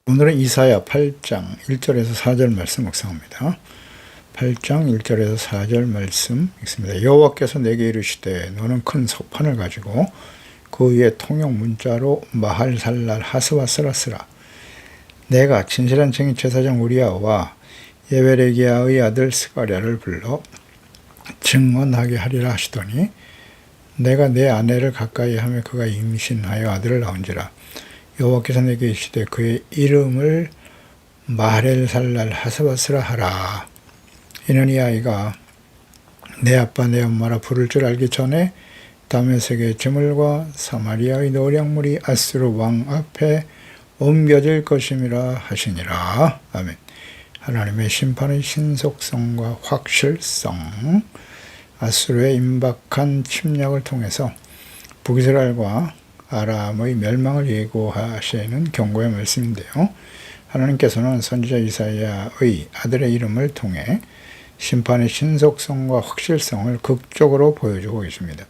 오늘은 이사야 8장 1절에서 4절 말씀 묵상합니다. 8장 1절에서 4절 말씀 읽습니다. 여호와께서 내게 이르시되 너는 큰 석판을 가지고 그 위에 통용 문자로 마할살랄 하스바스라 쓰라. 내가 진실한 증인 제사장 우리야와 예베레기야의 아들 스가랴를 불러 증언하게 하리라 하시더니 내가 내 아내를 가까이 하며 그가 임신하여 아들을 낳은지라. 여호와께서 내게 이르시되 그의 이름을 마헬살랄 하스바스라 하라. 이는 이 아이가 내 아빠 내 엄마라 부를 줄 알기 전에 다메섹의 저물과 사마리아의 노량물이 아수르 왕 앞에 옮겨질 것임이라 하시니라. 아멘. 하나님의 심판의 신속성과 확실성, 아수르의 임박한 침략을 통해서 북이스라엘과 아람의 멸망을 예고하시는 경고의 말씀인데요. 하나님께서는 선지자 이사야의 아들의 이름을 통해 심판의 신속성과 확실성을 극적으로 보여주고 계십니다.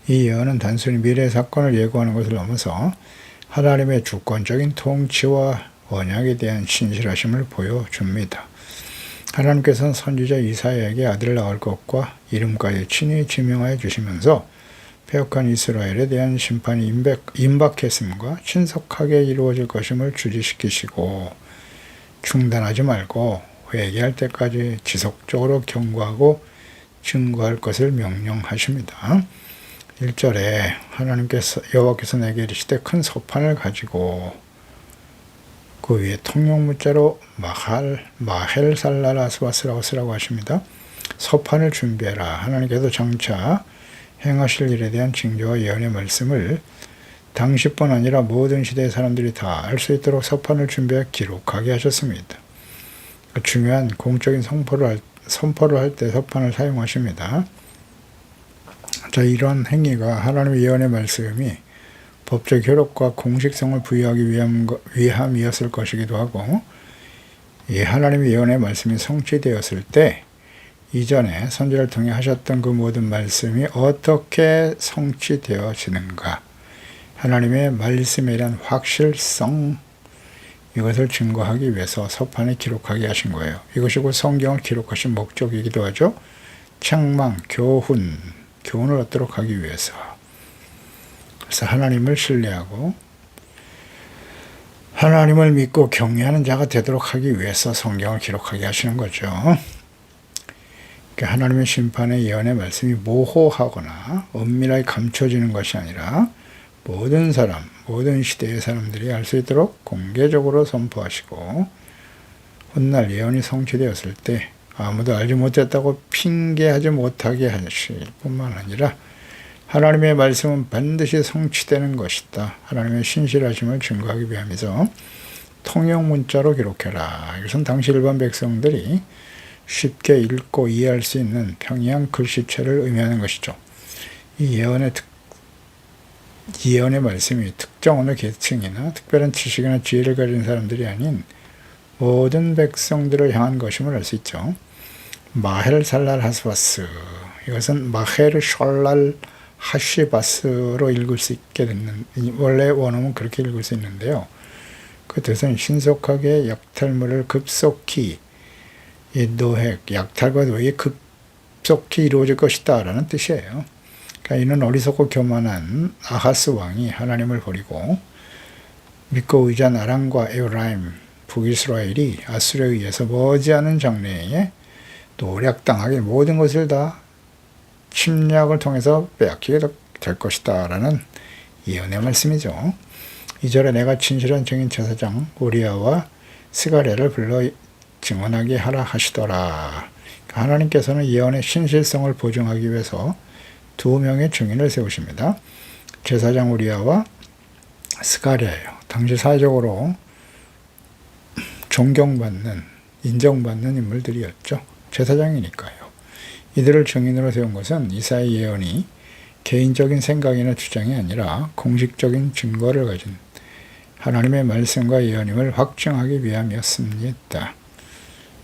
이 예언은 단순히 미래 사건을 예고하는 것을 넘어서 하나님의 주권적인 통치와 언약에 대한 신실하심을 보여줍니다. 하나님께서는 선지자 이사야에게 아들을 낳을 것과 이름까지 친히 지명하여 주시면서 패역한 이스라엘에 대한 심판이 임박했음과 신속하게 이루어질 것임을 주지시키시고 중단하지 말고 회개할 때까지 지속적으로 경고하고 증거할 것을 명령하십니다. 1절에 여호와께서 내게 이르시되 큰 석판을 가지고 그 위에 통용 문자로 마헬살랄 하스바스라고 쓰라고 하십니다. 석판을 준비해라. 하나님께서 장차 행하실 일에 대한 징조와 예언의 말씀을 당시뿐 아니라 모든 시대의 사람들이 다 알 수 있도록 석판을 준비해 기록하게 하셨습니다. 중요한 공적인 선포를 할 때 석판을 사용하십니다. 자, 이러한 행위가 하나님의 예언의 말씀이 법적 효력과 공식성을 부여하기 위함이었을 것이기도 하고, 이 하나님의 예언의 말씀이 성취되었을 때 이전에 선지자를 통해 하셨던 그 모든 말씀이 어떻게 성취되어지는가, 하나님의 말씀에 대한 확실성, 이것을 증거하기 위해서 서판에 기록하게 하신 거예요. 이것이 곧 성경을 기록하신 목적이기도 하죠. 책망, 교훈을 얻도록 하기 위해서. 그래서 하나님을 신뢰하고 하나님을 믿고 경외하는 자가 되도록 하기 위해서 성경을 기록하게 하시는 거죠. 하나님의 심판의 예언의 말씀이 모호하거나 엄밀하게 감춰지는 것이 아니라 모든 사람, 모든 시대의 사람들이 알 수 있도록 공개적으로 선포하시고, 훗날 예언이 성취되었을 때 아무도 알지 못했다고 핑계하지 못하게 하실 뿐만 아니라 하나님의 말씀은 반드시 성취되는 것이다. 하나님의 신실하심을 증거하기 위함이죠. 통용 문자로 기록해라. 이것은 당시 일반 백성들이 쉽게 읽고 이해할 수 있는 평이한 글씨체를 의미하는 것이죠. 이 예언의 말씀이 특정 어느 계층이나 특별한 지식이나 지혜를 가진 사람들이 아닌 모든 백성들을 향한 것임을 알 수 있죠. 마헬살랄 하스바스, 이것은 마헬살랄 하시바스로 읽을 수 있게 됐는, 원래 원어는 그렇게 읽을 수 있는데요. 그 뜻은 신속하게 약탈물을 급속히, 노획, 약탈과 노획이 급속히 이루어질 것이다 라는 뜻이에요. 그러니까 이는 어리석고 교만한 아하스 왕이 하나님을 버리고 믿고 의지한 아람과 에브라임, 북이스라엘이 아수르에 의해서 머지않은 장래에 노략당하게 모든 것을 다 침략을 통해서 빼앗기게 될 것이다 라는 예언의 말씀이죠. 2절에 내가 진실한 증인 제사장 우리야와 스가랴를 불러 증언하게 하라 하시더라. 하나님께서는 예언의 신실성을 보증하기 위해서 두 명의 증인을 세우십니다. 제사장 우리야와 스가랴예요. 당시 사회적으로 존경받는, 인정받는 인물들이었죠. 제사장이니까요. 이들을 증인으로 세운 것은 이사야 예언이 개인적인 생각이나 주장이 아니라 공식적인 증거를 가진 하나님의 말씀과 예언임을 확증하기 위함이었습니다.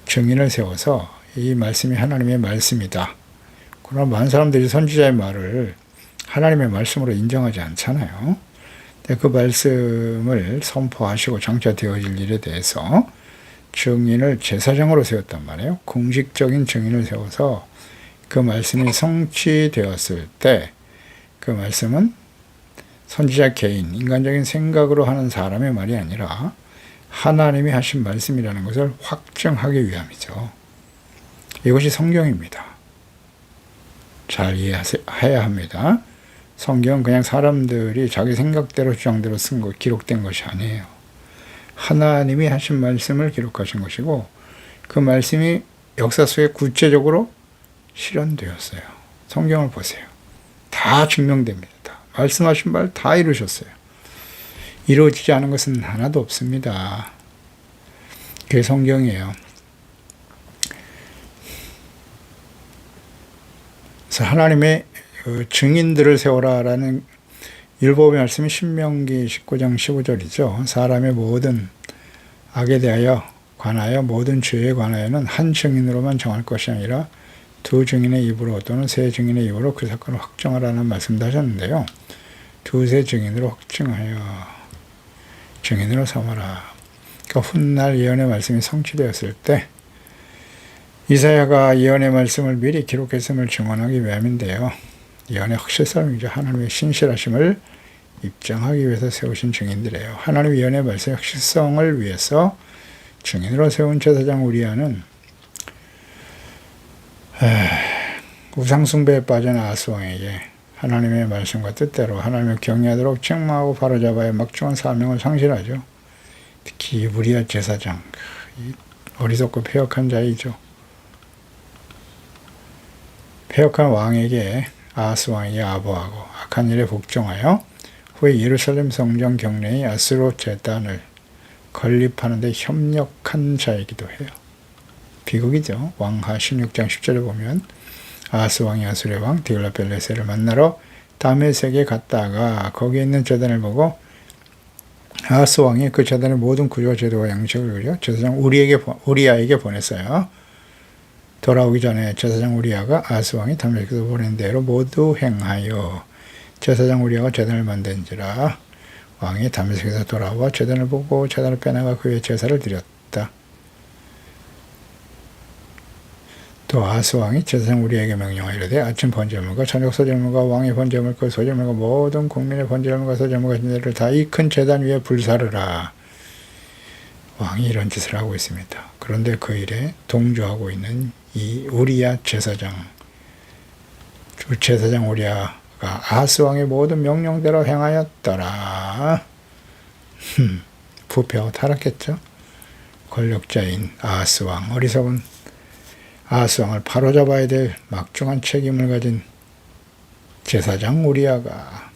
증인을 세워서 이 말씀이 하나님의 말씀이다. 그러나 많은 사람들이 선지자의 말을 하나님의 말씀으로 인정하지 않잖아요. 그 말씀을 선포하시고 장차 되어질 일에 대해서 증인을 제사장으로 세웠단 말이에요. 공식적인 증인을 세워서 그 말씀이 성취되었을 때 그 말씀은 선지자 개인, 인간적인 생각으로 하는 사람의 말이 아니라 하나님이 하신 말씀이라는 것을 확증하기 위함이죠. 이것이 성경입니다. 잘 이해해야 합니다. 성경은 그냥 사람들이 자기 생각대로 주장대로 쓴 것, 기록된 것이 아니에요. 하나님이 하신 말씀을 기록하신 것이고 그 말씀이 역사 속에 구체적으로 실현되었어요. 성경을 보세요. 다 증명됩니다. 말씀하신 말 다 이루셨어요. 이루어지지 않은 것은 하나도 없습니다. 그게 성경이에요. 그래서 하나님의 증인들을 세워라라는 율법의 말씀이 신명기 19장 15절이죠. 사람의 모든 악에 대하여 관하여 모든 죄에 관하여는 한 증인으로만 정할 것이 아니라 두 증인의 입으로 또는 세 증인의 입으로 그 사건을 확정하라는 말씀도 하셨는데요. 두세 증인으로 확증하여 증인으로 삼아라. 그러니까 훗날 예언의 말씀이 성취되었을 때 이사야가 예언의 말씀을 미리 기록했음을 증언하기 위함인데요. 예언의 확실성이죠. 하나님의 신실하심을 입증하기 위해서 세우신 증인들이에요. 하나님의 예언의 말씀의 확실성을 위해서 증인으로 세운 제사장 우리아는 우상숭배에 빠진 아하스 왕에게 하나님의 말씀과 뜻대로 하나님을 경외하도록 책망하고 바로잡아야 막중한 사명을 상실하죠. 특히 우리아 제사장, 어리석고 패역한 자이죠. 패역한 왕에게 아하스 왕에게 아부하고 악한 일에 복종하여 후에 예루살렘 성전 경내의 아스로 제단을 건립하는 데 협력한 자이기도 해요. 비극이죠. 왕하 16장 10절에 보면 아하스 왕이 아수르의 왕 디글랏벨레셀을 만나러 다메섹에 갔다가 거기에 있는 제단을 보고 아하스 왕이 그 제단의 모든 구조와 제도와 양식을 그려 제사장 우리아에게 보냈어요. 돌아오기 전에 제사장 우리아가 아하스 왕이 다메섹에서 보낸 대로 모두 행하여 제사장 우리아가 제단을 만든지라. 왕이 다메섹에서 돌아와 제단을 보고 제단을 빼내가 그 위에 제사를 드렸다. 또 아하스 왕이 제사장 우리에게 명령하여 이르되 아침 번제물과 저녁 소제물과 왕의 번제물 그 소제물과 모든 국민의 번제물과 소제물 같은 데를 다 이 큰 제단 위에 불사르라. 왕이 이런 짓을 하고 있습니다. 그런데 그 일에 동조하고 있는 이 우리아 제사장, 주제사장 우리아가 아하스 왕의 모든 명령대로 행하였더라. 부패하고 타락했죠. 권력자인 아하스 왕, 어리석은 아하스 왕을 바로잡아야 될 막중한 책임을 가진 제사장 우리아가,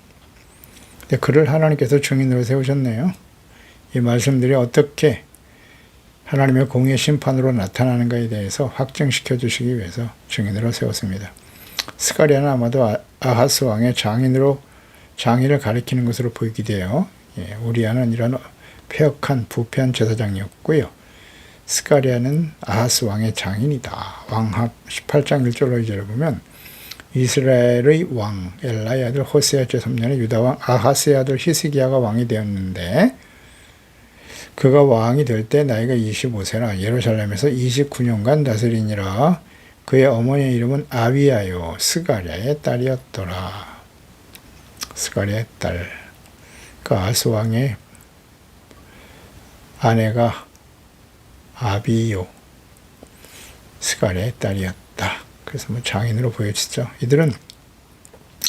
근데 그를 하나님께서 증인으로 세우셨네요. 이 말씀들이 어떻게 하나님의 공의 심판으로 나타나는가에 대해서 확증시켜 주시기 위해서 증인으로 세웠습니다. 스가랴는 아마도 아하스 왕의 장인을 가리키는 것으로 보이기도 해요. 우리아는 이런 패역한 부패한 제사장이었고요. 스가랴는 아하스 왕의 장인이다. 왕합 18장 1절로 2절을 보면 이스라엘의 왕 엘라의 아들 호세아 제3년에 유다 왕 아하스의 아들 히스기야가 왕이 되었는데 그가 왕이 될 때 나이가 25세라 예루살렘에서 29년간 다스리니라. 그의 어머니의 이름은 아비야요 스가랴의 딸이었더라. 스가랴의 딸. 그 아하스 왕의 아내가 아비요 스가랴의 딸이었다. 그래서 장인으로 보여지죠.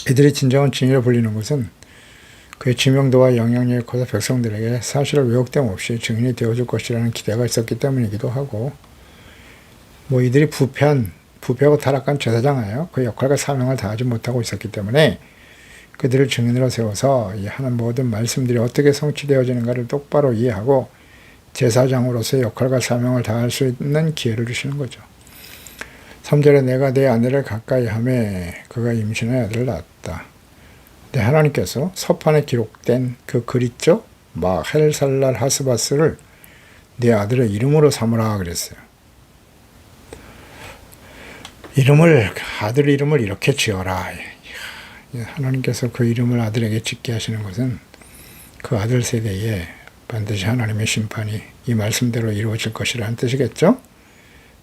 이들이 진정한 증인으로 불리는 것은 그의 지명도와 영향력이 커서 백성들에게 사실을 왜곡됨 없이 증인이 되어줄 것이라는 기대가 있었기 때문이기도 하고, 이들이 부패하고 타락한 제사장이에요. 그 역할과 사명을 다하지 못하고 있었기 때문에 그들을 증인으로 세워서 이 하는 모든 말씀들이 어떻게 성취되어지는가를 똑바로 이해하고 제사장으로서의 역할과 사명을 다할 수 있는 기회를 주시는 거죠. 3절에 내가 내 아내를 가까이 하매 그가 임신하여 아들을 낳았다. 네, 하나님께서 서판에 기록된 그 글 있죠? 마헬살랄 하스바스를 네 아들의 이름으로 삼으라 그랬어요. 아들 이름을 이렇게 지어라. 하나님께서 그 이름을 아들에게 짓게 하시는 것은 그 아들 세대에 반드시 하나님의 심판이 이 말씀대로 이루어질 것이라는 뜻이겠죠.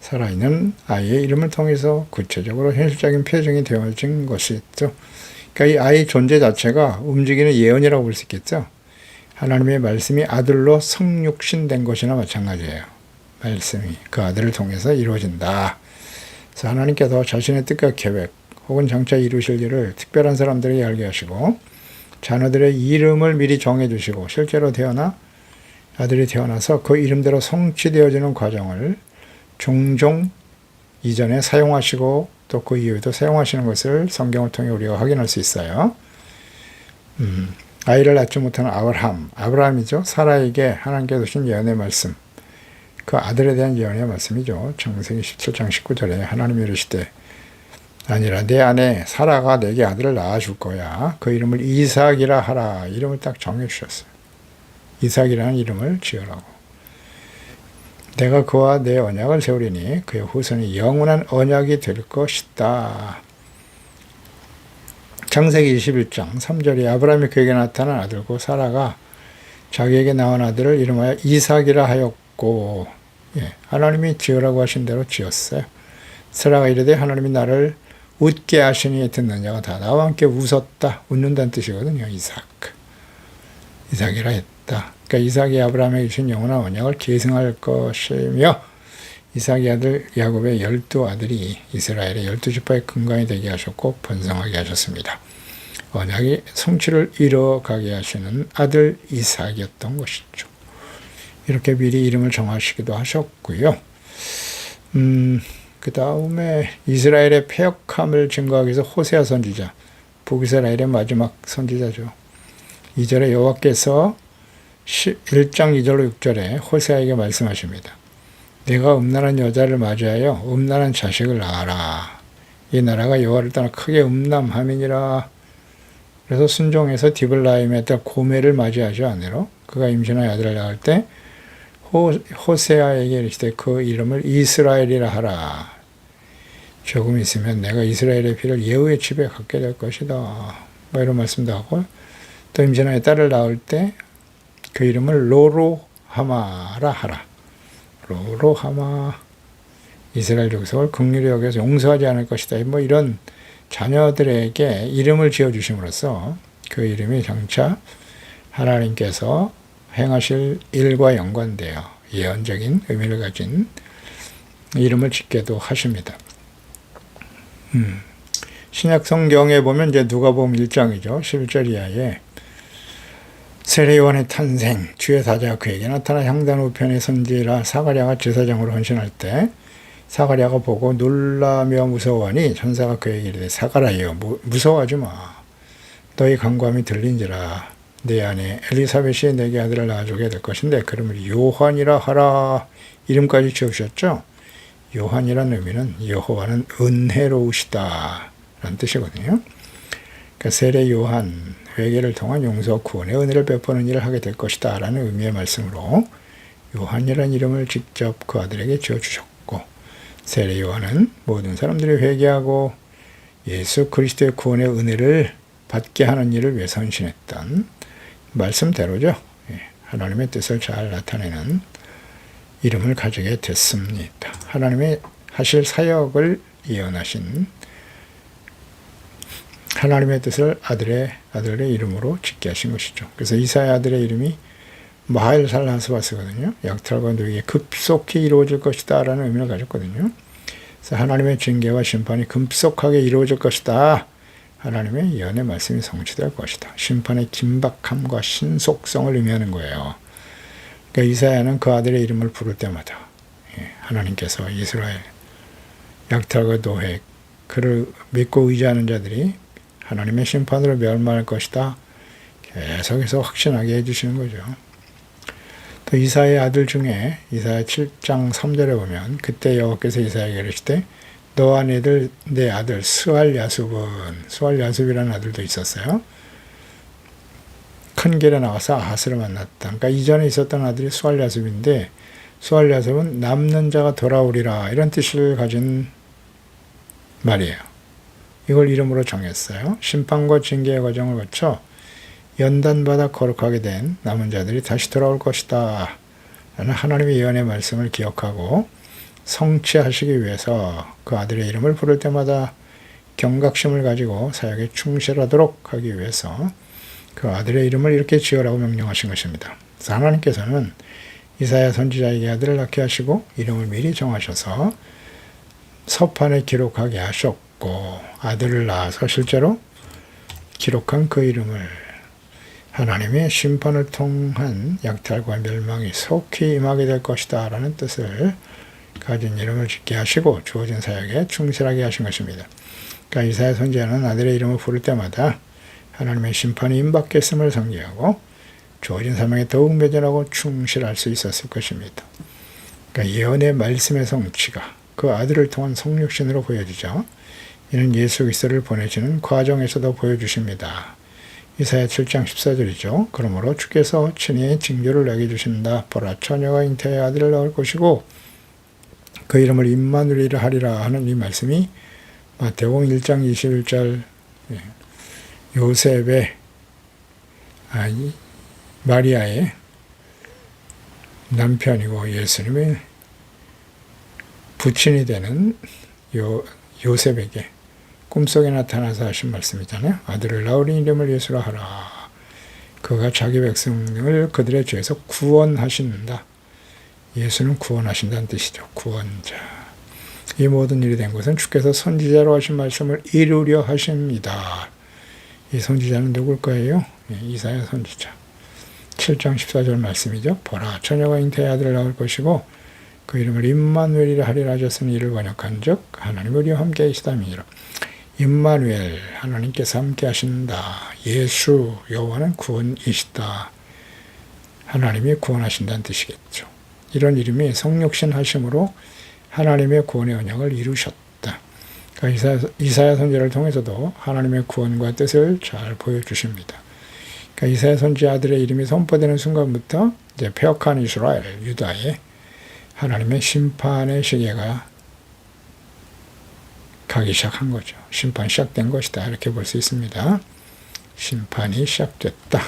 살아있는 아이의 이름을 통해서 구체적으로 현실적인 표정이 되어진 것이죠. 그러니까 이 아이의 존재 자체가 움직이는 예언이라고 볼 수 있겠죠. 하나님의 말씀이 아들로 성육신된 것이나 마찬가지예요. 말씀이 그 아들을 통해서 이루어진다. 그래서 하나님께서 자신의 뜻과 계획 혹은 장차 이루실 일을 특별한 사람들에게 알게 하시고 자녀들의 이름을 미리 정해주시고 실제로 아들이 태어나서 그 이름대로 성취되어지는 과정을 종종 이전에 사용하시고 또 그 이후에도 사용하시는 것을 성경을 통해 우리가 확인할 수 있어요. 아이를 낳지 못하는 아브라함이죠. 사라에게 하나님께서 주신 예언의 말씀, 그 아들에 대한 예언의 말씀이죠. 창세기 17장 19절에 하나님이 이르시되 아니라 내 아내 사라가 내게 아들을 낳아줄 거야. 그 이름을 이삭이라 하라. 이름을 딱 정해주셨어요. 이삭이라는 이름을 지으라고. 내가 그와 내 언약을 세우리니 그의 후손이 영원한 언약이 될 것이다. 창세기 21장 3절에 아브라함이 그에게 나타난 아들고 사라가 자기에게 낳은 아들을 이름하여 이삭이라 하였고, 하나님이 지으라고 하신 대로 지었어요. 사라가 이르되 하나님이 나를 웃게 하시니 듣는 자가 다 나와 함께 웃었다. 웃는다는 뜻이거든요. 이삭이라 했다. 그러니까 이삭이 아브라함에게 주신 영원한 언약을 계승할 것이며 이삭의 아들 야곱의 12아들이 이스라엘의 12지파의 근간이 되게 하셨고 번성하게 하셨습니다. 언약이 성취를 이뤄가게 하시는 아들 이삭이었던 것이죠. 이렇게 미리 이름을 정하시기도 하셨고요. 그 다음에 이스라엘의 패역함을 증거하기 위해서 호세아 선지자, 북이스라엘의 마지막 선지자죠. 2절에 여호와께서 1장 2절로 6절에 호세아에게 말씀하십니다. 내가 음란한 여자를 맞이하여 음란한 자식을 낳아라. 이 나라가 여호와를 떠나 크게 음란함이니라. 그래서 순종해서 디블라임의 딸 고멜을 맞이하지 않으러 그가 임신하여 아들을 낳을 때 호세아에게 이르시되 그 이름을 이스라엘이라 하라. 조금 있으면 내가 이스라엘의 피를 예후의 집에 갖게 될 것이다. 뭐 이런 말씀도 하고 또 임신하여 딸을 낳을 때 그 이름을 로로하마라 하라. 로로하마. 이스라엘 족속을 긍휼히 여겨서 용서하지 않을 것이다. 뭐 이런 자녀들에게 이름을 지어주심으로써 그 이름이 장차 하나님께서 행하실 일과 연관되어 예언적인 의미를 가진 이름을 짓게도 하십니다. 신약 성경에 보면 이제 누가복음 1장이죠. 11절 이하에 세례 요한의 탄생, 주의 사자가 그에게 나타나 향단 우편의 선지라 사가랴가 제사장으로 헌신할 때 사가랴가 보고 놀라며 무서워하니 천사가 그에게 이르되 사가랴여 무서워하지 마. 너희 간구함이 들린지라. 내 아내 엘리사벳이 내게 아들을 낳아주게 될 것인데 그 이름을 요한이라 하라. 이름까지 지어주셨죠. 요한이라는 의미는 여호와는 은혜로우시다 라는 뜻이거든요. 그러니까 세례 요한, 회개를 통한 용서와 구원의 은혜를 베푸는 일을 하게 될 것이다 라는 의미의 말씀으로 요한이라는 이름을 직접 그 아들에게 지어주셨고, 세례 요한은 모든 사람들이 회개하고 예수 그리스도의 구원의 은혜를 받게 하는 일을 위해서 헌신했던 말씀대로죠. 하나님의 뜻을 잘 나타내는 이름을 가지게 됐습니다. 하나님의 하실 사역을 예언하신 하나님의 뜻을 아들의 이름으로 짓게 하신 것이죠. 그래서 이사야 아들의 이름이 마헬살하스바스거든요. 약탈과 노예가 급속히 이루어질 것이다 라는 의미를 가졌거든요. 그래서 하나님의 징계와 심판이 급속하게 이루어질 것이다. 하나님의 예언의 말씀이 성취될 것이다. 심판의 긴박함과 신속성을 의미하는 거예요. 그러니까 이사야는 그 아들의 이름을 부를 때마다 하나님께서 이스라엘 약탈과 노획 그를 믿고 의지하는 자들이 하나님의 심판으로 멸망할 것이다. 계속해서 확신하게 해주시는 거죠. 또 이사야의 아들 중에 이사야 7장 3절에 보면 그때 여호와께서 이사야에게 이르시되 너와 내 아들 스왈야습이라는 아들도 있었어요. 큰 길에 나와서 아하스를 만났다. 그러니까 이전에 있었던 아들이 스왈야습인데 스왈야습은 남는 자가 돌아오리라 이런 뜻을 가진 말이에요. 이걸 이름으로 정했어요. 심판과 징계의 과정을 거쳐 연단받아 거룩하게 된 남은 자들이 다시 돌아올 것이다 라는 하나님의 예언의 말씀을 기억하고 성취하시기 위해서 그 아들의 이름을 부를 때마다 경각심을 가지고 사역에 충실하도록 하기 위해서 그 아들의 이름을 이렇게 지으라고 명령하신 것입니다. 그래서 하나님께서는 이사야 선지자에게 아들을 낳게 하시고 이름을 미리 정하셔서 서판에 기록하게 하셨고 아들을 낳아서 실제로 기록한 그 이름을 하나님의 심판을 통한 약탈과 멸망이 속히 임하게 될 것이다 라는 뜻을 가진 이름을 짓게 하시고 주어진 사역에 충실하게 하신 것입니다. 그러니까 이사야 선지자는 아들의 이름을 부를 때마다 하나님의 심판이 임박했음을 상기하고 주어진 사명에 더욱 매진하고 충실할 수 있었을 것입니다. 그러니까 예언의 말씀의 성취가 그 아들을 통한 성육신으로 보여지죠. 이는 예수 그리스도를 보내시는 과정에서도 보여주십니다. 이사야 7장 14절이죠. 그러므로 주께서 친히 징조를 내게 주신다. 보라 처녀가 잉태하여 아들을 낳을 것이고 그 이름을 임마누엘이라 하리라 하는 이 말씀이 마태복음 1장 21절 요셉의 마리아의 남편이고 예수님의 부친이 되는 요셉에게 꿈속에 나타나서 하신 말씀이잖아요. 아들을 낳으리 이름을 예수라 하라. 그가 자기 백성을 그들의 죄에서 구원하신다. 예수는 구원하신다는 뜻이죠. 구원자. 이 모든 일이 된 것은 주께서 선지자로 하신 말씀을 이루려 하십니다. 이 선지자는 누굴까요? 이사야 선지자. 7장 14절 말씀이죠. 보라 처녀가 잉태의 아들을 낳을 것이고 그 이름을 임마누엘이라 하리라 하셨으니 이를 번역한 즉 하나님 우리와 함께 계시다미니라. 임마누엘 하나님께서 함께 하신다. 예수 여호와는 구원이시다. 하나님이 구원하신다는 뜻이겠죠. 이런 이름이 성육신 하심으로 하나님의 구원의 언약을 이루셨다. 그러니까 이사야 선지자를 통해서도 하나님의 구원과 뜻을 잘 보여주십니다. 그러니까 이사야 선지 아들의 이름이 선포되는 순간부터 이제 폐역한 이스라엘, 유다에 하나님의 심판의 시계가 가기 시작한 거죠. 심판이 시작된 것이다. 이렇게 볼 수 있습니다. 심판이 시작됐다.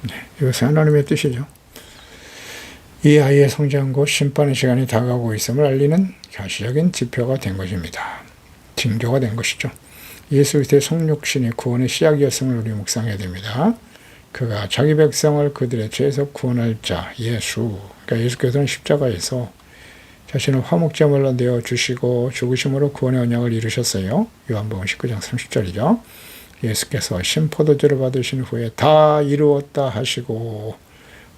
네, 이것은 하나님의 뜻이죠. 이 아이의 성장 곧 심판의 시간이 다가오고 있음을 알리는 가시적인 지표가 된 것입니다. 징조가 된 것이죠. 예수 그리스도의 성육신이 구원의 시작이었음을 우리 묵상해야 됩니다. 그가 자기 백성을 그들의 죄에서 구원할 자 예수, 그러니까 예수께서는 십자가에서 자신을 화목제물로 내어 주시고 죽으심으로 구원의 언약을 이루셨어요. 요한복음 19장 30절이죠. 예수께서 신포도주를 받으신 후에 다 이루었다 하시고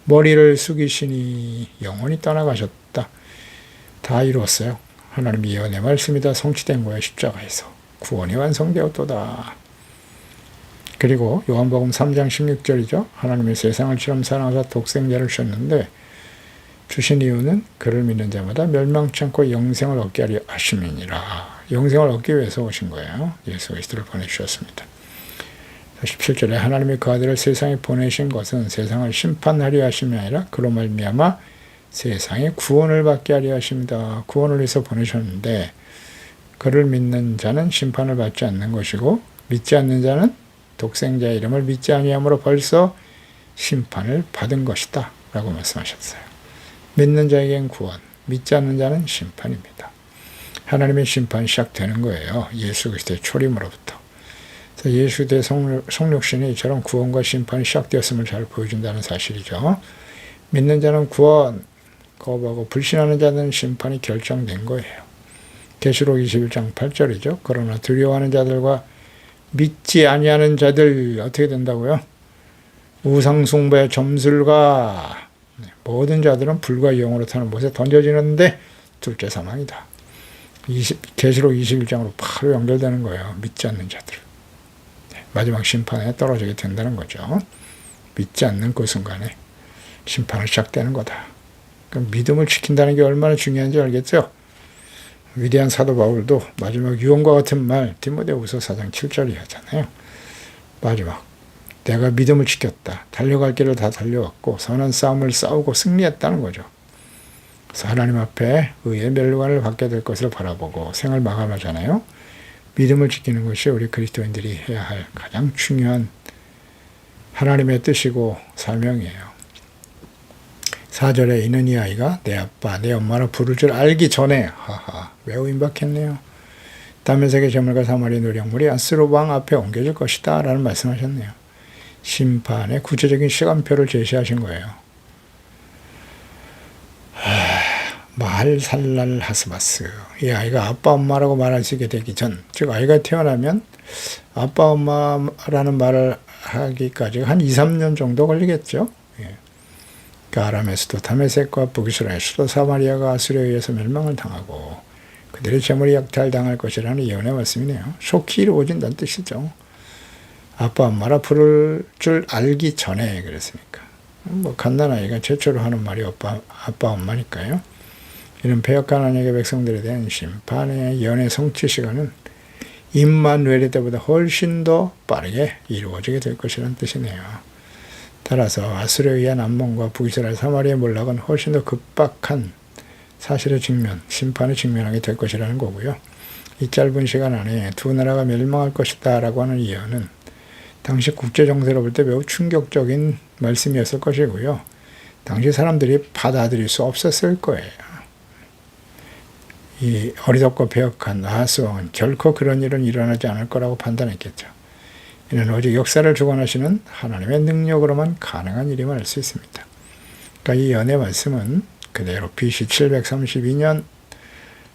머리를 숙이시니 영원히 떠나가셨다. 다 이루었어요. 하나님의 예언의 말씀이 다 성취된 거예요. 십자가에서. 구원이 완성되었도다. 그리고 요한복음 3장 16절이죠. 하나님의 세상을 처럼 사랑하사 독생자를 주셨는데 주신 이유는 그를 믿는 자마다 멸망치 않고 영생을 얻게 하려 하심이니라. 영생을 얻기 위해서 오신 거예요. 예수 그리스도를 보내주셨습니다. 17절에 하나님이 그 아들을 세상에 보내신 것은 세상을 심판하려 하심이 아니라 그로 말미암아 세상에 구원을 받게 하려 하십니다. 구원을 위해서 보내셨는데 그를 믿는 자는 심판을 받지 않는 것이고 믿지 않는 자는 독생자의 이름을 믿지 아니함으로 벌써 심판을 받은 것이다 라고 말씀하셨어요. 믿는 자에겐 구원, 믿지 않는 자는 심판입니다. 하나님의 심판이 시작되는 거예요. 예수 그리스도의 초림으로부터. 그래서 예수 그리스도의 성육신이 이처럼 구원과 심판이 시작되었음을 잘 보여준다는 사실이죠. 믿는 자는 구원, 거부하고 불신하는 자는 심판이 결정된 거예요. 계시록 21장 8절이죠. 그러나 두려워하는 자들과 믿지 아니하는 자들 어떻게 된다고요? 우상숭배의 점술가 모든 자들은 불과 영으로 타는 못에 던져지는데 둘째 사망이다. 계시록 21장으로 바로 연결되는 거예요. 믿지 않는 자들. 마지막 심판에 떨어지게 된다는 거죠. 믿지 않는 그 순간에 심판이 시작되는 거다. 그럼 믿음을 지킨다는 게 얼마나 중요한지 알겠죠? 위대한 사도 바울도 마지막 유언과 같은 말 디모데후서 4장 7절이 하잖아요. 마지막 내가 믿음을 지켰다. 달려갈 길을 다 달려왔고 선한 싸움을 싸우고 승리했다는 거죠. 그래서 하나님 앞에 의의 멸관을 받게 될 것을 바라보고 생을 마감하잖아요. 믿음을 지키는 것이 우리 그리스도인들이 해야 할 가장 중요한 하나님의 뜻이고 사명이에요. 4절에 이는 이 아이가 내 아빠 내 엄마라 부를 줄 알기 전에 하하 매우 임박했네요. 다메섹의 제물과 사마리아 노력물이 아스로 왕 앞에 옮겨질 것이다 라는 말씀하셨네요. 심판의 구체적인 시간표를 제시하신 거예요. 마할살랄 하스바스, 이 아이가 아빠 엄마라고 말할 수 있게 되기 전, 즉 아이가 태어나면 아빠 엄마라는 말을 하기까지 한 2, 3년 정도 걸리겠죠. 예. 그러니까 아람에서도 다메섹과 북이스라엘 수도 사마리아가 아수르에 의해서 멸망을 당하고 그들의 재물이 약탈당할 것이라는 예언의 말씀이네요. 속히 이루어진다는 뜻이죠. 아빠 엄마라 부를 줄 알기 전에 그랬으니까. 뭐 갓난아이가 최초로 하는 말이 아빠 엄마니까요. 이런 패역한 언약의 백성들에 대한 심판의 예언의 성취 시간은 임마누엘 때보다 훨씬 더 빠르게 이루어지게 될 것이라는 뜻이네요. 따라서 아수르에 의한 암몽과 북이스라엘 사마리아의 몰락은 훨씬 더 급박한 사실의 심판에 직면하게 될 것이라는 거고요. 이 짧은 시간 안에 두 나라가 멸망할 것이다 라고 하는 예언은 당시 국제 정세로 볼 때 매우 충격적인 말씀이었을 것이고요. 당시 사람들이 받아들일 수 없었을 거예요. 이 어리석고 배역한 아하스 왕은 결코 그런 일은 일어나지 않을 거라고 판단했겠죠. 이는 오직 역사를 주관하시는 하나님의 능력으로만 가능한 일임을 알 수 있습니다. 그러니까 이 예언의 말씀은 그대로 BC 732년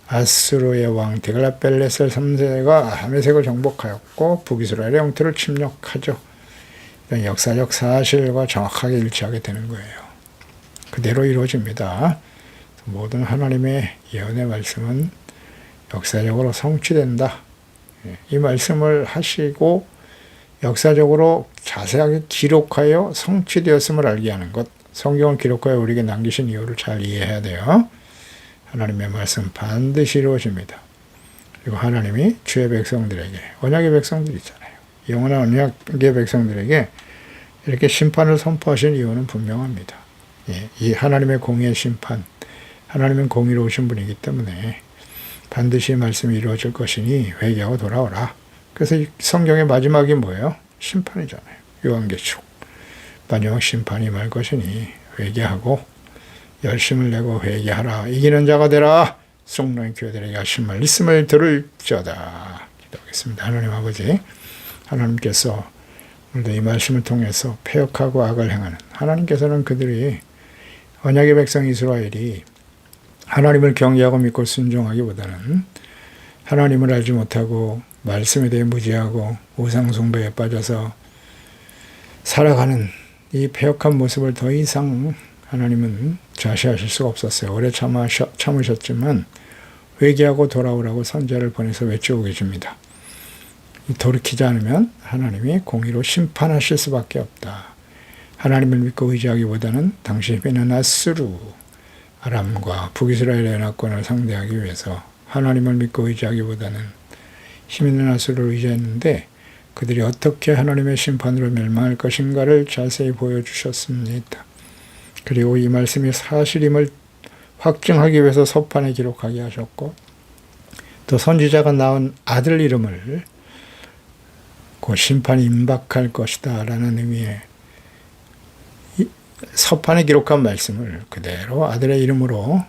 아수르의 왕 디글랏벨레셀 3세가 다메섹을 정복하였고 북이스라엘의 영토를 침략하죠. 이런 역사적 사실과 정확하게 일치하게 되는 거예요. 그대로 이루어집니다. 모든 하나님의 예언의 말씀은 역사적으로 성취된다. 이 말씀을 하시고 역사적으로 자세하게 기록하여 성취되었음을 알게 하는 것, 성경을 기록하여 우리에게 남기신 이유를 잘 이해해야 돼요. 하나님의 말씀 반드시 이루어집니다. 그리고 하나님이 주의 백성들에게, 언약의 백성들이잖아요. 영원한 언약의 백성들에게 이렇게 심판을 선포하신 이유는 분명합니다. 이 하나님의 공의의 심판, 하나님은 공의로우신 분이기 때문에 반드시 말씀이 이루어질 것이니 회개하고 돌아오라. 그래서 이 성경의 마지막이 뭐예요? 심판이잖아요. 요한계시록. 마지막 심판이 말 것이니 회개하고 열심을 내고 회개하라. 이기는 자가 되라. 성령의 교회들에게 하신 말씀을 들을지어다. 기도하겠습니다. 하나님 아버지, 하나님께서 오늘도 이 말씀을 통해서 패역하고 악을 행하는 하나님께서는 그들이 언약의 백성 이스라엘이 하나님을 경외하고 믿고 순종하기보다는 하나님을 알지 못하고 말씀에 대해 무지하고 우상 숭배에 빠져서 살아가는 이 패역한 모습을 더 이상 하나님은 좌시하실 수가 없었어요. 오래 참으셨지만 회개하고 돌아오라고 선지자를 보내서 외치고 계십니다. 돌이키지 않으면 하나님이 공의로 심판하실 수밖에 없다. 하나님을 믿고 의지하기보다는 당시 힘 있는 아수르, 아람과 북이스라엘의 연합군을 상대하기 위해서 하나님을 믿고 의지하기보다는 힘 있는 아수르를 의지했는데 그들이 어떻게 하나님의 심판으로 멸망할 것인가를 자세히 보여주셨습니다. 그리고 이 말씀이 사실임을 확증하기 위해서 서판에 기록하게 하셨고 또 선지자가 낳은 아들 이름을 곧 심판이 임박할 것이다 라는 의미의 서판에 기록한 말씀을 그대로 아들의 이름으로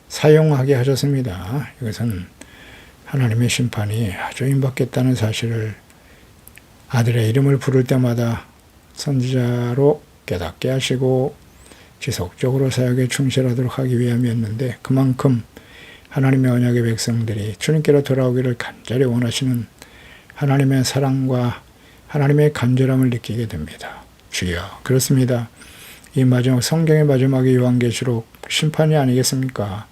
사용하게 하셨습니다. 이것은 하나님의 심판이 아주 임박했다는 사실을 아들의 이름을 부를 때마다 선지자로 깨닫게 하시고 지속적으로 사역에 충실하도록 하기 위함이었는데 그만큼 하나님의 언약의 백성들이 주님께로 돌아오기를 간절히 원하시는 하나님의 사랑과 하나님의 간절함을 느끼게 됩니다. 주여, 그렇습니다. 이 마지막 성경의 마지막에 요한계시록 심판이 아니겠습니까?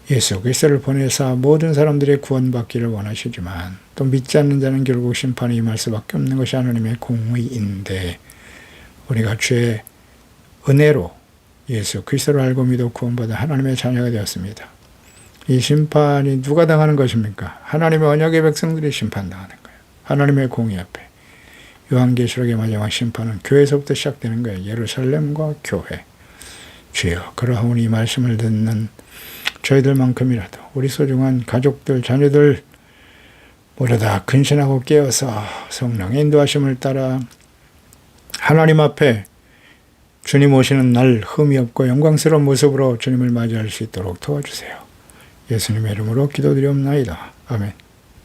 예수 그리스도를 보내사 모든 사람들의 구원받기를 원하시지만 또 믿지 않는 자는 결국 심판이 임할 수밖에 없는 것이 하나님의 공의인데 우리가 주의 은혜로 예수 그리스도를 알고 믿어 구원받아 하나님의 자녀가 되었습니다. 이 심판이 누가 당하는 것입니까? 하나님의 언약의 백성들이 심판당하는 거예요. 하나님의 공의 앞에. 요한계시록의 마지막 심판은 교회에서부터 시작되는 거예요. 예루살렘과 교회. 주여, 그러하오니 이 말씀을 듣는 저희들만큼이라도 우리 소중한 가족들, 자녀들 모두 다 근신하고 깨어서 성령의 인도하심을 따라 하나님 앞에 주님 오시는 날 흠이 없고 영광스러운 모습으로 주님을 맞이할 수 있도록 도와주세요. 예수님의 이름으로 기도드리옵나이다. 아멘.